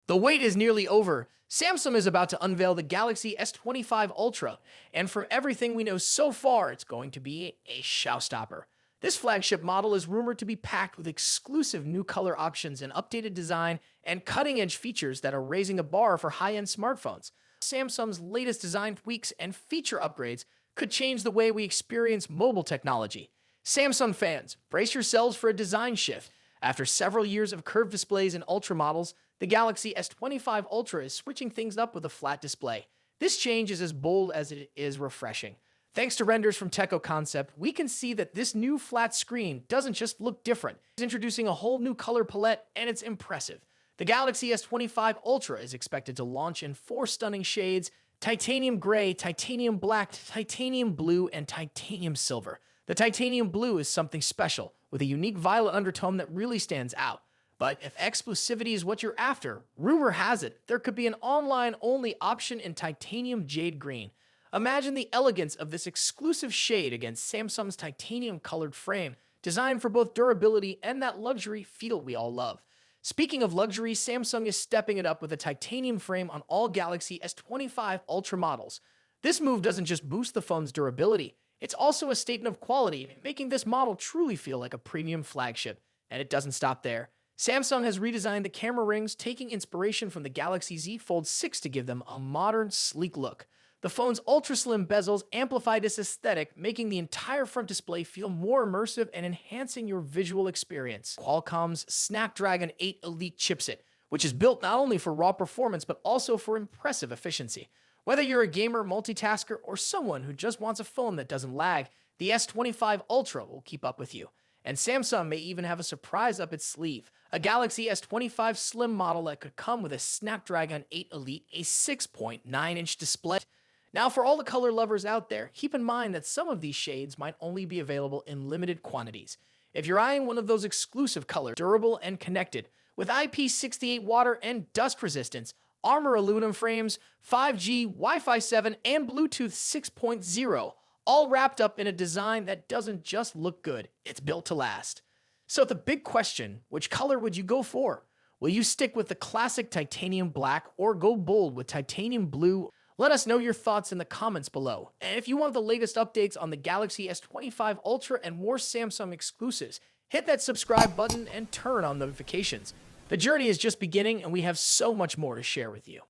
The wait is nearly over. Samsung is about to unveil the Galaxy S25 Ultra, and from everything we know so far, it's going to be a showstopper. This flagship model is rumored to be packed with exclusive new color options and updated design and cutting-edge features that are raising a bar for high-end smartphones. Samsung's latest design tweaks and feature upgrades could change the way we experience mobile technology. Samsung fans, brace yourselves for a design shift. After several years of curved displays in Ultra models, the Galaxy S25 Ultra is switching things up with a flat display. This change is as bold as it is refreshing. Thanks to renders from Techo Concept, we can see that this new flat screen doesn't just look different. It's introducing a whole new color palette, and it's impressive. The Galaxy S25 Ultra is expected to launch in 4 stunning shades: titanium gray, titanium black, titanium blue, and titanium silver. The titanium blue is something special, with a unique violet undertone that really stands out. But if exclusivity is what you're after, rumor has it there could be an online-only option in titanium jade green. Imagine the elegance of this exclusive shade against Samsung's titanium-colored frame, designed for both durability and that luxury feel we all love. Speaking of luxury, Samsung is stepping it up with a titanium frame on all Galaxy S25 Ultra models. This move doesn't just boost the phone's durability, it's also a statement of quality, making this model truly feel like a premium flagship. And it doesn't stop there. Samsung has redesigned the camera rings, taking inspiration from the Galaxy Z Fold 6 to give them a modern, sleek look. The phone's ultra-slim bezels amplify this aesthetic, making the entire front display feel more immersive and enhancing your visual experience. Qualcomm's Snapdragon 8 Elite chipset, which is built not only for raw performance but also for impressive efficiency. Whether you're a gamer, multitasker, or someone who just wants a phone that doesn't lag, the S25 Ultra will keep up with you. And Samsung may even have a surprise up its sleeve: a Galaxy S25 Slim model that could come with a Snapdragon 8 Elite, a 6.9-inch display. Now, for all the color lovers out there, keep in mind that some of these shades might only be available in limited quantities. If you're eyeing one of those exclusive colors, durable and connected, with IP68 water and dust resistance, armor aluminum frames, 5G, Wi-Fi 7, and Bluetooth 6.0, all wrapped up in a design that doesn't just look good, it's built to last. So the big question, which color would you go for? Will you stick with the classic titanium black or go bold with titanium blue? Let us know your thoughts in the comments below. And if you want the latest updates on the Galaxy S25 Ultra and more Samsung exclusives, hit that subscribe button and turn on notifications. The journey is just beginning, and we have so much more to share with you.